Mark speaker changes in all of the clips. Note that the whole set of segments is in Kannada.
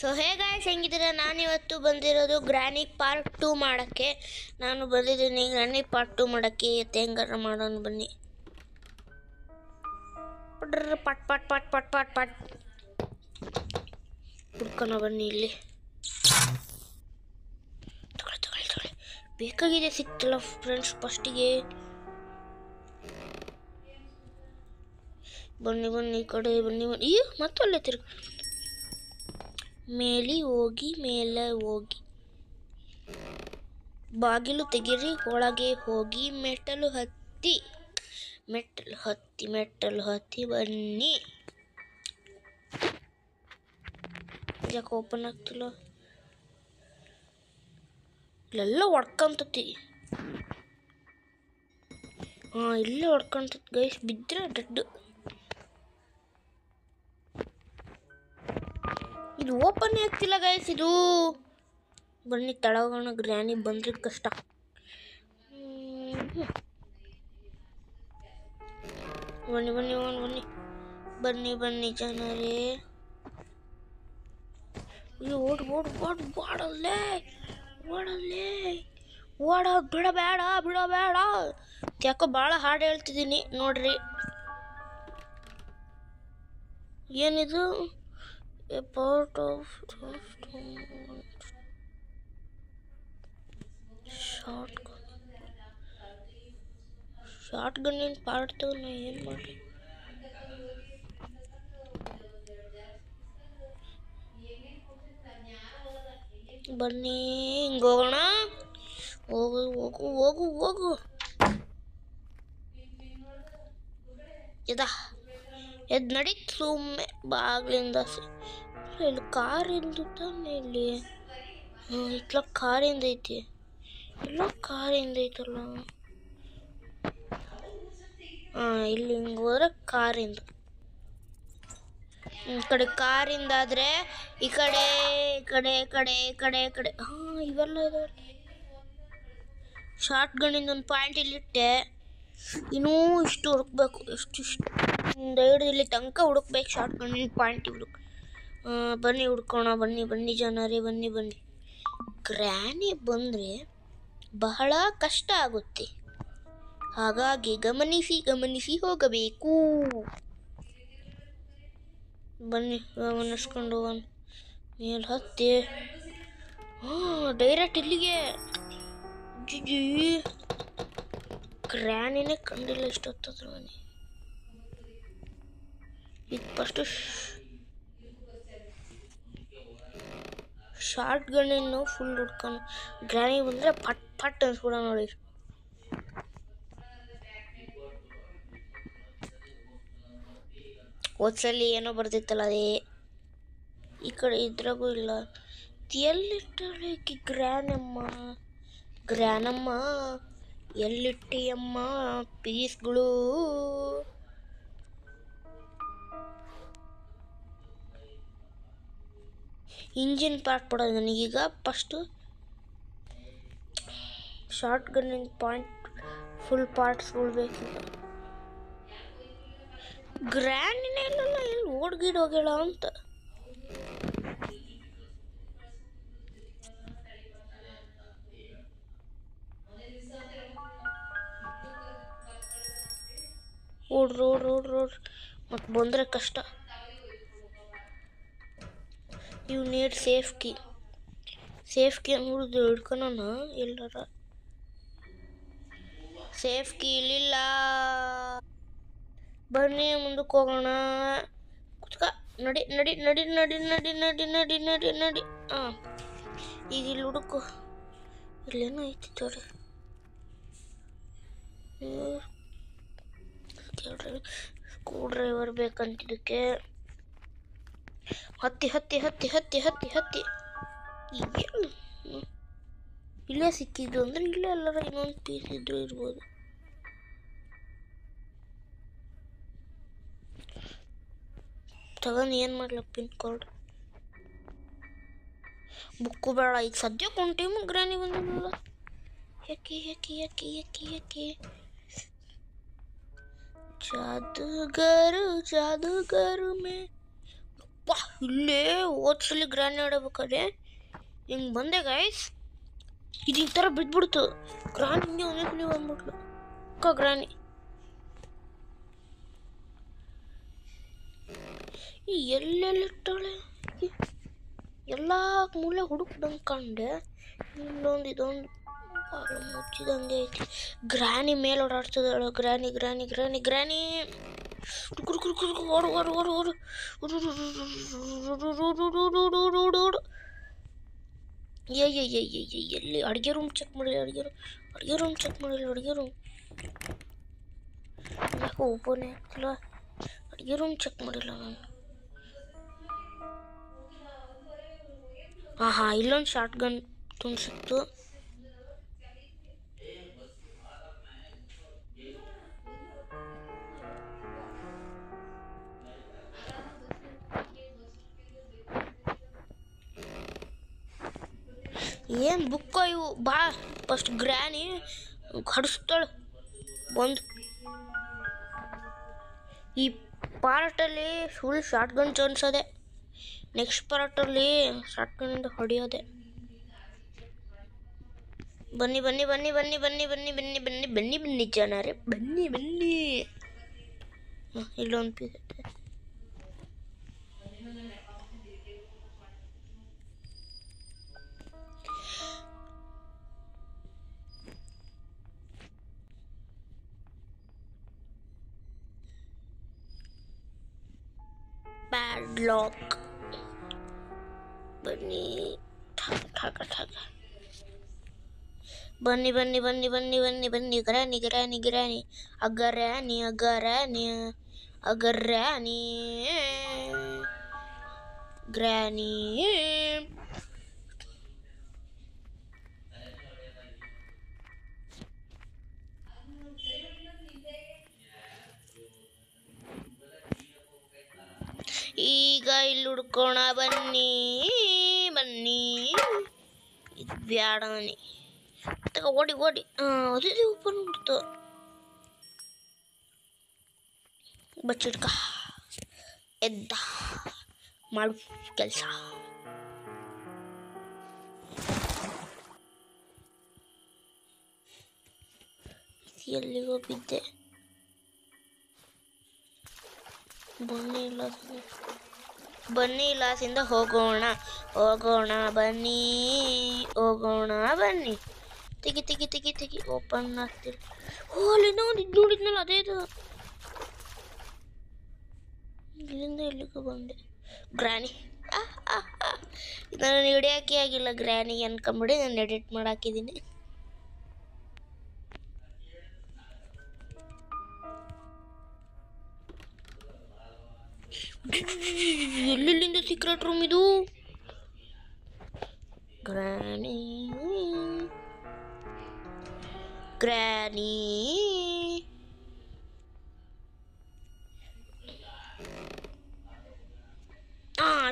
Speaker 1: So hey guys ಹೆಂಗಿದ್ದೀರ? ನಾನಿವತ್ತು ಬಂದಿರೋದು ಗ್ರ್ಯಾನಿ ಪಾರ್ಟ್ 2 ಮಾಡೋಕ್ಕೆ. ನಾನು ಬಂದಿದ್ದೀನಿ ಗ್ರ್ಯಾನಿ ಪಾರ್ಟ್ 2 ಮಾಡೋಕ್ಕೆ. ಹೆಂಗಾರ ಮಾಡೋಣ ಬನ್ನಿ. ಪಟ್ ಪಟ್ ಪಟ್ ಪಟ್ ಪಟ್ ಪಟ್ ಹುಡ್ಕೋಣ ಬನ್ನಿ. ಇಲ್ಲಿ ತಗೊಳ್ಳಿ ಬೇಕಾಗಿದೆ, ಸಿಕ್ತಲ್ಲ ಫ್ರೆಂಡ್ಸ್ ಫಸ್ಟಿಗೆ. ಬನ್ನಿ ಈ ಕಡೆ ಬನ್ನಿ. ಈ ಮತ್ತಲ್ಲೇ ತಿರುಗಿ ಮೇಲೆ ಹೋಗಿ ಬಾಗಿಲು ತೆಗಿರಿ, ಒಳಗೆ ಹೋಗಿ ಮೆಟ್ಟಲು ಹತ್ತಿ ಬನ್ನಿ. ಯಾಕೆ ಓಪನ್ ಆಗ್ತಿಲ್ಲ? ಇಲ್ಲೆಲ್ಲ ಹೊಡ್ಕೊಂತತಿ. ಇಲ್ಲೇ ಹೊಡ್ಕೊಂತತಿ ಗೈಸ್. ಬಿದ್ದರೆ ಡೆಡ್. ಇದು ಓಪನ್ ಆಗ್ತಿಲ್ಲ ಗೈಸ್. ಇದು ಬನ್ನಿ ತಳಗೋಣ. ಗ್ರ್ಯಾನಿ ಬಂದ್ರೆ ಕಷ್ಟ. ಬನ್ನಿ ಜನರೇ. ಓಡಲ್ಲೇ ಬಿಡಬೇಡ. ಯಾಕೋ ಭಾಳ ಹಾಡು ಹೇಳ್ತಿದ್ದೀನಿ ನೋಡ್ರಿ. ಏನಿದು? A part of shotgun in part 2 na ಏನು ಮಾಡಿ. ಬನ್ನಿ ಹಿಂಗೋಗೋಣ. ಹೋಗು ಎದ್ ನಡಿ ಸುಮ್ಮನೆ ಬಾಗ್ಲಿಂದ. ಇಲ್ಲಿ ಕಾರಿಂದು ತಾನೆ. ಇಲ್ಲಿ ಇಟ್ಲ ಕಾರಿಂದ ಐತಿ. ಎಲ್ಲ ಕಾರಿಂದ ಐತಲ್ಲ. ಇಲ್ಲಿ ಹಿಂಗೆ ಹೋದ್ರೆ ಕಾರಿಂದ. ಈ ಕಡೆ ಕಾರಿಂದಾದ್ರೆ ಈ ಕಡೆ ಇವೆಲ್ಲ ಇದಾವೆ. ಶಾರ್ಟ್ ಗಣ್ಣಿಂದ ಒಂದು ಪಾಯಿಂಟ್ ಇಲ್ಲಿಟ್ಟೆ. ಇನ್ನೂ ಇಷ್ಟು ಹುಡುಕ್ಬೇಕು. ಇಷ್ಟು ಇಲ್ಲಿ ತನಕ ಹುಡುಕ್ಬೇಕು ಶಾರ್ಟ್ ಗಣ್ಣಿನ ಪಾಯಿಂಟ್ ಹುಡುಕ್. ಬನ್ನಿ ಹುಡ್ಕೋಣ. ಬನ್ನಿ ಜನರೇ ಬನ್ನಿ. ಗ್ರ್ಯಾನಿ ಬಂದರೆ ಬಹಳ ಕಷ್ಟ ಆಗುತ್ತೆ. ಹಾಗಾಗಿ ಗಮನಿಸಿ ಹೋಗಬೇಕು. ಬನ್ನಿ ಗಮನಿಸ್ಕೊಂಡು ಹೋಗೋಣ. ಮೇಲೆ ಹತ್ತಿ. ಡೈರೆಕ್ಟ್ ಇಲ್ಲಿಗೆ. ಗ್ರ್ಯಾನಿನೇ ಕಂಡಿಲ್ಲ ಇಷ್ಟೊತ್ತದ್ರ ಮನೆ. ಇದು ಫಸ್ಟು ಶಾರ್ಟ್ ಗಣ್ಣಿನ್ನು ಫುಲ್ ಹುಡ್ಕೊಂಡು ಗ್ರ್ಯಾನಿ ಬಂದರೆ ಪಟ್ ಅನ್ಸ್ಬಿಡ ನೋಡಿ. ಹೋದ್ಸಲಿ ಏನೋ ಬರ್ತಿತ್ತಲ್ಲ ಅದೇ. ಈ ಕಡೆ ಇದ್ರಾಗೂ ಇಲ್ಲ. ಎಲ್ಲಿಟ್ಟಾಳೆ ಗ್ರ್ಯಾನಮ್ಮ ಎಲ್ಲಿಟ್ಟಿಯಮ್ಮ ಪೀಸ್ಗಳು? ಇಂಜಿನ್ ಪಾರ್ಟ್ ಕೊಡೋದು ನನಗೀಗ. ಫಸ್ಟು ಶಾರ್ಟ್ ಗನ್ನಿನ ಪಾಯಿಂಟ್ ಫುಲ್ ಪಾರ್ಟ್ಸ್ಗಳು ಬೇಕೀಗ. ಗ್ರ್ಯಾನಿನೇ ಇಲ್ಲಲ್ಲ, ಎಲ್ಲಿ ಹೋಗ್ಯಾಳ ಅಂತ. ಓಡ್ರಿ ಮತ್ತು ಬಂದರೆ ಕಷ್ಟ. ಯು ನೀಡ್ ಸೇಫ್ ಕೀ ಅನ್ನೋದು ಹಿಡ್ಕೊಳೋಣ. ಎಲ್ಲರ ಸೇಫ್ ಕೀ ಇಲ್ಲಿಲ್ಲ. ಬನ್ನಿ ಮುಂದಕ್ಕೆ ಹೋಗೋಣ. ಕುತ್ಕ ನಡಿ. ಈಗ ಇಲ್ಲಿ ಹುಡುಕು. ಇಲ್ಲೇನೋ ಐತಿ ತೋರಿ. ಸ್ಕ್ರೂ ಡ್ರೈವರ್ ಬೇಕಂತಿದ್ದಕ್ಕೆ. ಹತ್ತಿ. ಇಲ್ಲೇ ಸಿಕ್ಕಿದ್ದು ಅಂದ್ರೆ ಇಲ್ಲೇ ಎಲ್ಲರ ಇನ್ನೊಂದು ಪೀಸ್ ಇದ್ರೂ ಇರ್ಬೋದು. ತಗೊಂಡು ಏನು ಮಾಡ್ಲ? ಪಿನ್ ಕೋಡ್ ಬುಕ್ಕು ಬೇಡ ಈಗ ಸದ್ಯಕ್ಕೆ. ಒಂದು ಟೈಮು ಗ್ರ್ಯಾನಿ ಬಂದಿಲ್ಲ. ಯಾಕೆ ಜಾದೂಗರು ಮೇ ಪಾ ಇಲ್ಲೇ ಓದ್ಸಲಿ ಗ್ರಾನಿ ಆಡಬೇಕಾದ್ರೆ ಹಿಂಗೆ ಬಂದೆ ಗೈಸ್, ಇದು ಈ ಥರ ಬಿದ್ಬಿಡ್ತು. ಗ್ರಾನಿ ಹಿಂಗೆ ಒಂದೇ ಬಂದ್ಬಿಟ್ಲು ಗ್ರಾನಿ. ಎಲ್ಲೆಲ್ಲಿಟ್ಟಾಳೆ ಎಲ್ಲ ಮೂಲೆ ಹುಡುಕ್ದಂಗೆ ಕಂಡೆ. ಇದೊಂದು ಮುಚ್ಚಿದಂಗೆ ಐತಿ. ಗ್ರಾನಿ ಮೇಲೆ ಓಡಾಡ್ತಿದ್ದಾಳು. ಗ್ರಾನಿ ಗ್ರಾನಿ ಗ್ರಾನಿ ಗ್ರಾನಿ ಓಡು ಓಡು ಓಡು ಓಡು ಎಲ್ಲಿ ಅಡುಗೆ ರೂಮ್ ಚೆಕ್ ಮಾಡಿಲ್ಲ. ಅಡುಗೆ ರೂಮ್ ಚೆಕ್ ಮಾಡಿಲ್ಲ. ಅಡುಗೆ ರೂಮ್ ಯಾಕೋ ಓಪನೇ ಆಗ್ತಿಲ್ಲ. ಅಡುಗೆ ರೂಮ್ ಚೆಕ್ ಮಾಡಿಲ್ಲ ನಾನು. ಹಾಂ ಇಲ್ಲೊಂದು ಶಾರ್ಟ್ ಗನ್ ತುಂಬ ಸಿಕ್ತು. ಏನು ಬುಕ್ಕ ಇವು ಬಾ. ಫಸ್ಟ್ ಗ್ರಾನಿ ಕಡಿಸ್ತಾಳೆ ಬಂದು. ಈ ಪಾರ್ಟಲ್ಲಿ ಫುಲ್ ಶಾರ್ಟ್ ಗನ್ ಅನ್ಸೋದೆ. ನೆಕ್ಸ್ಟ್ ಪಾರ್ಟಲ್ಲಿ ಶಾರ್ಟ್ ಗನ್ನಿಂದ ಹೊಡೆಯೋದೆ. ಬನ್ನಿ ಬನ್ನಿ ಬನ್ನಿ ಬನ್ನಿ ಬನ್ನಿ ಬನ್ನಿ ಬನ್ನಿ ಬನ್ನಿ ಬನ್ನಿ ಬನ್ನಿ ಜನರೇ ಬನ್ನಿ ಬನ್ನಿ. ಇಲ್ಲೊಂದು ಪೀಸ್ ಐತೆ. ಪ್ಯಾಡ್ಲಾಕ್. ಬನ್ನಿ ಠಾಕ ಠಾಕ. ಬನ್ನಿ ಬನ್ನಿ ಬನ್ನಿ ಬನ್ನಿ ಬನ್ನಿ ಬನ್ನಿ ಗ್ರಾನಿ ಗ್ರಾನಿ ಗ್ರಾನಿ ಅಗರಾನಿ ಅಗರಾನಿ ಅಗರಾನಿ ಗ್ರಾನಿ. ಈಗ ಇಲ್ಲಿ ಹುಡ್ಕೋಣ ಬನ್ನಿ ಬನ್ನಿ. ಇದು ಬ್ಯಾಡಾನಿ ತಗ ಓಡಿ ಓಡಿ. ಅದೇ ಓಪನ್ ಮಾಡ್ತು. ಬಚ್ಚಿಡ್ಕ ಎದ್ದ ಮಾಡು ಕೆಲಸ. ಎಲ್ಲಿಗೋ ಬಿದ್ದೆ. ಬನ್ನಿ ಇಲ್ಲಾಸಿಂದ ಹೋಗೋಣ ಹೋಗೋಣ ಬನ್ನಿ ಹೋಗೋಣ ಬನ್ನಿ. ತೆಗಿ ತೆಗಿ ತೆಗಿ ತೆಗಿ. ಓಪನ್ ಆಗ್ತಿಲ್ಲ. ಅಲ್ಲಿಂದ ಒಂದು ಇದು ನೋಡಿದ್ನಲ್ಲ ಅದೇ ಇದು. ಇಲ್ಲಿಂದ ಎಲ್ಲಿಗೂ ಬಂದೆ. ಗ್ರಾನಿ ನಾನು ಹಿಡಿಯೋಕೆ ಆಗಿಲ್ಲ. ಗ್ರಾನಿ ಅನ್ಕೊಂಬಿಡಿ ನಾನು ಎಡಿಟ್ ಮಾಡಾಕಿದ್ದೀನಿ. ಎಲ್ಲೆಲ್ಲಿಂದ ಸೀಕ್ರೆಟ್ ರೂಮ್ ಇದು. ಗ್ರಾನಿ ಗ್ರಾನಿ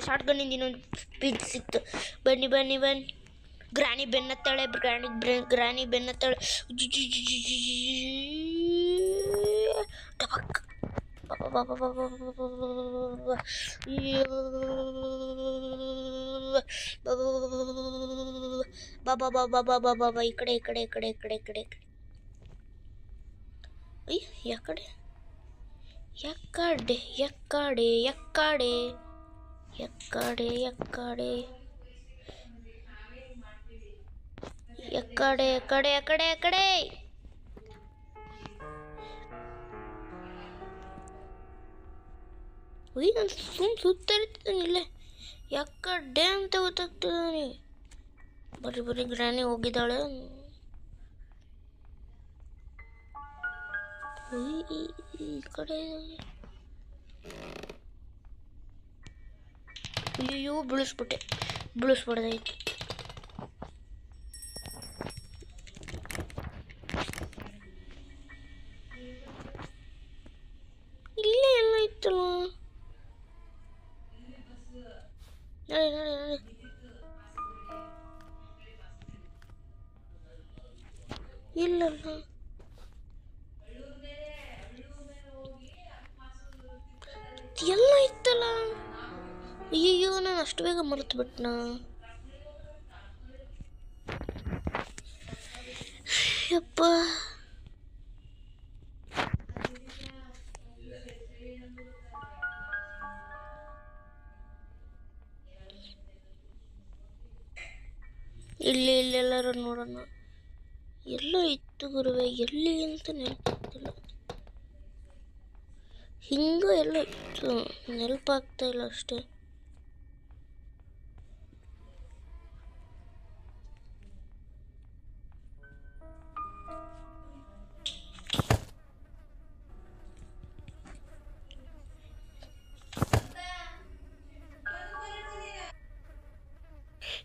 Speaker 1: ಶಾರ್ಟ್ ಗನ್ನಿಂದ ಇನ್ನೊಂದು ಪೀಸ್ ಸಿಕ್ತು. ಬನ್ನಿ ಬನ್ನಿ ಬನ್ನಿ. ಗ್ರಾನಿ ಬೆನ್ನತ್ತಾಳೆ. ಗ್ರಾನಿ ಬೆನ್ನತ್ತಾಳೆ. ಟಪಕ್ ಬಾಬಾ ಈ ಕಡೆ ಈ ಕಡೆ ಈ ಕಡೆ ಈ ಕಡೆ ಈ ಕಡೆ. ಯಾಕಡೆ ಎಕ್ಕಡೆ ಎಕ್ಕಡೆ ಎಕ್ಕಡೆ ಎಕ್ಕಡೆ ಎಕ್ಕಡೆ ಎಕ್ಕಡೆ ಎಕ್ಕಡೆ ಎಕ್ಕಡೆ ಎಕ್ಕಡೆ. ನಾನು ಸುತ್ತರಿತೀನಿ ಇಲ್ಲೇ. ಯಾಕಡೆ ಅಂತ ಗೊತ್ತಾಗ್ತದೆ ನನಗೆ. ಬರೀ ಗ್ರಾನಿ ಹೋಗಿದ್ದಾಳೆ. ಈ ಕಡೆ ಅಯ್ಯೋ ಬೀಳಿಸ್ಬಿಡ್ದೈತಿ. ಇಲ್ಲೇ ಎಲ್ಲ ಇತ್ತಲ್ಲ. ನಡಿ ನಡಿ ನಡಿ. ಇಲ್ಲಲ್ಲ ಎಲ್ಲ ಇತ್ತಲ್ಲ. ಅಯ್ಯಯ್ಯೋ ನಾನು ಅಷ್ಟು ಬೇಗ ಮರೆತು ಬಿಟ್ನಾ. ಯಪ್ಪ ಇಲ್ಲೆಲ್ಲರೂ ನೋಡೋಣ. ಎಲ್ಲೋ ಇತ್ತು ಗುರುವೆ, ಎಲ್ಲಿ ಅಂತ ನೆನಪಾಗ್ತಿಲ್ಲ. ಹಿಂಗೂ ಎಲ್ಲೋ ಇತ್ತು, ನೆನಪಾಗ್ತಾ ಇಲ್ಲ ಅಷ್ಟೇ.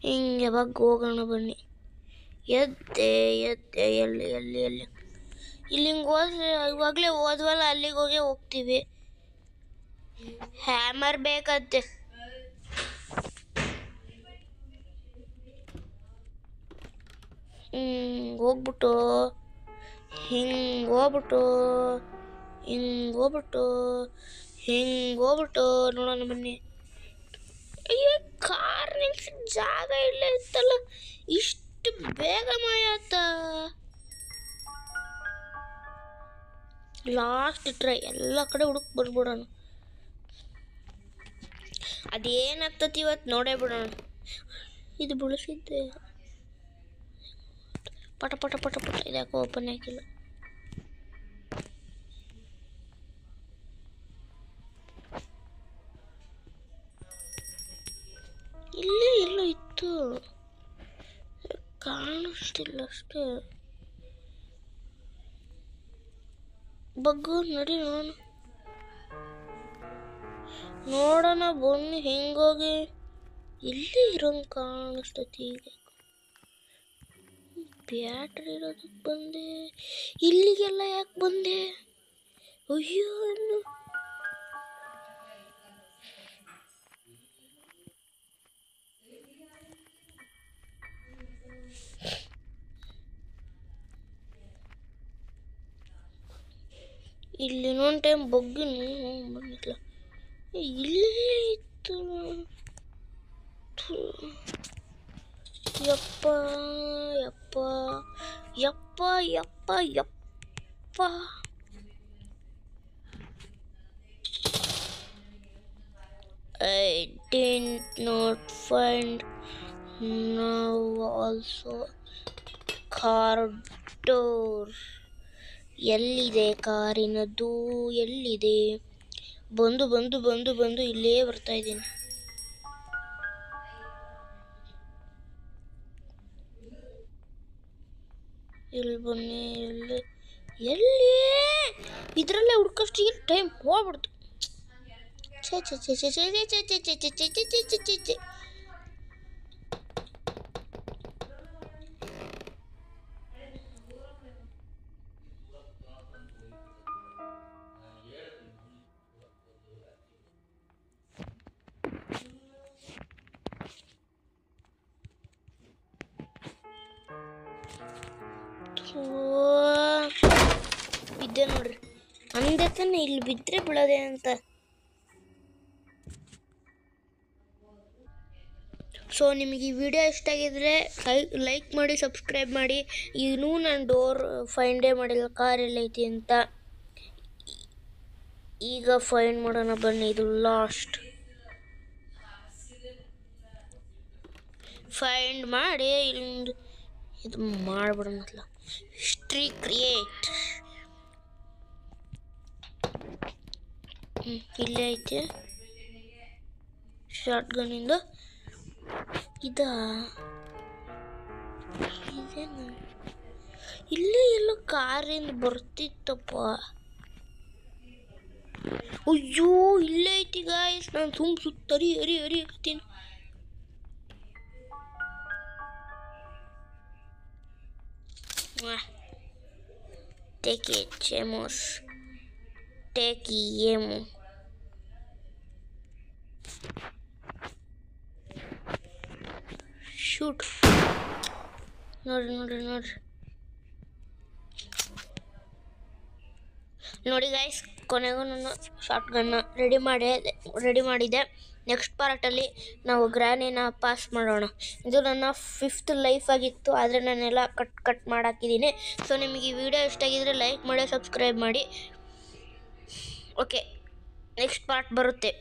Speaker 1: ಹಿಂಗೆ ಯಾವಾಗ ಹೋಗೋಣ ಬನ್ನಿ. ಎದ್ದೆ ಎಲ್ಲಿ ಇಲ್ಲಿ ಹಿಂಗೆ ಹೋದ್ರೆ ಇವಾಗಲೇ ಹೋದ್ವಲ್ಲ, ಅಲ್ಲಿಗೆ ಹೋಗ್ತೀವಿ. ಹ್ಯಾಮರ್ ಬೇಕಂತೆ. ಹೋಗ್ಬಿಟ್ಟು ಹಿಂಗೆ ಹೋಗ್ಬಿಟ್ಟು ನೋಡೋಣ ಬನ್ನಿ. ಅಯ್ಯೋ ಕಾರ್ ನಿಲ್ಸಿ ಜಾಗ ಇಲ್ಲ ಇತ್ತಲ್ಲ, ಇಷ್ಟು ಬೇಗ ಮಾಯಾತ. ಲಾಸ್ಟ್ ಟ್ರೈ, ಎಲ್ಲ ಕಡೆ ಹುಡುಕ್ ಬರ್ಬಿಡೋಣ. ಅದೇನಾಗ್ತತಿ ಇವತ್ತು ನೋಡೇ ಬಿಡೋಣ. ಇದು ಬಳಸಿದ್ದೆ ಪಟ ಪಟ ಪಟ ಪಟ. ಇದ್ಯಾಕೋ ಓಪನ್ ಆಗಿಲ್ಲ. ಇಲ್ಲೇ ಎಲ್ಲೋ ಇತ್ತು, ಕಾಣಿಸ್ತಿಲ್ಲ ಅಷ್ಟೇ. ಬಗ್ಗು ನಡಿ ನೋಡೋಣ ಬನ್ನಿ. ಹಿಂಗೋಗಿ ಇಲ್ಲಿ ಇರೋಂಗೆ ಕಾಣಿಸ್ತೈತಿ. ಈಗ ಬ್ಯಾಟ್ರಿ ಇರೋದಕ್ಕೆ ಬಂದೆ, ಇಲ್ಲಿಗೆಲ್ಲ ಯಾಕೆ ಬಂದೆ? ಅಯ್ಯೋ ಇಲ್ಲಿ ಇನ್ನೊಂದು ಟೈಮ್ ಬಗ್ಗಿ ಬಂದಿಲ್ಲ. ಇಲ್ಲೇ ಇತ್ತು. ಯಪ್ಪ ಯಪ್ಪ ಯಪ್ಪ ಯಪ್ಪ ಯಪ್ಪ. I did not find now also car door. ಎಲ್ಲಿದೆ ಕಾರಿನದ್ದು? ಎಲ್ಲಿದೆ? ಬಂದು ಇಲ್ಲೇ ಬರ್ತಾ ಇದ್ದೀನಿ. ಇಲ್ಲಿ ಬನ್ನಿ. ಎಲ್ಲಿ ಇದರಲ್ಲೇ ಹುಡ್ಕಷ್ಟು ಟೈಮ್ ಹೋಗ್ಬಿಡ್ತು. ಬಿದ್ದೆ ನೋಡ್ರಿ, ಅಂದೆ ತಾನೆ ಇಲ್ಲಿ ಬಿದ್ದರೆ ಬಿಡೋದೆ ಅಂತ. ಸೊ ನಿಮಗೆ ಈ ವಿಡಿಯೋ ಇಷ್ಟ ಆಗಿದ್ರೆ ಲೈಕ್ ಮಾಡಿ, ಸಬ್ಸ್ಕ್ರೈಬ್ ಮಾಡಿ. ಇನ್ನೂ ನಾನು ಡೋರ್ ಫೈಂಡೇ ಮಾಡಿಲ್ಲ, ಕಾರ್ ಎಲ್ಲೈತಿ ಅಂತ. ಈಗ ಫೈಂಡ್ ಮಾಡೋಣ ಬನ್ನಿ. ಇದು ಲಾಸ್ಟ್ ಫೈಂಡ್ ಮಾಡಿ ಇಲ್ಲೊಂದು ಇದು ಮಾಡ್ಬಿಡೋಣ. History create. ಇಲ್ಲೇ ಐತೆ ಶಾರ್ಟ್ ಗನ್ನಿಂದ. ಇದೇನು ಇಲ್ಲೇ ಎಲ್ಲೋ ಕಾರಿಂದ ಬರ್ತಿತ್ತಪ್ಪ. ಅಯ್ಯೋ ಇಲ್ಲೇ ಐತಿ ಗಾಯ್ಸ್. ನಾನು ಸುತ್ತರಿ ಹರಿಯಕತ್ತೀನಿ. Take it, Chemos. Take Yemo. Shoot. ನೋಡಿ ಗೈಸ್, ಕೊನೆಗೂ ನಾನು ಶಾರ್ಟ್ ಗನ್ನ ರೆಡಿ ಮಾಡಿದೆ. ನೆಕ್ಸ್ಟ್ ಪಾರ್ಟಲ್ಲಿ ನಾವು ಗ್ರ್ಯಾನಿನ ಪಾಸ್ ಮಾಡೋಣ. ಇದು ನನ್ನ 5th ಲೈಫ್ ಆಗಿತ್ತು, ಆದರೆ ನಾನೆಲ್ಲ ಕಟ್ ಮಾಡಾಕಿದ್ದೀನಿ. ಸೊ ನಿಮಗೆ ಈ ವಿಡಿಯೋ ಇಷ್ಟ ಆಗಿದ್ರೆ ಲೈಕ್ ಮಾಡಿ, ಸಬ್ಸ್ಕ್ರೈಬ್ ಮಾಡಿ. ಓಕೆ, ನೆಕ್ಸ್ಟ್ ಪಾರ್ಟ್ ಬರುತ್ತೆ.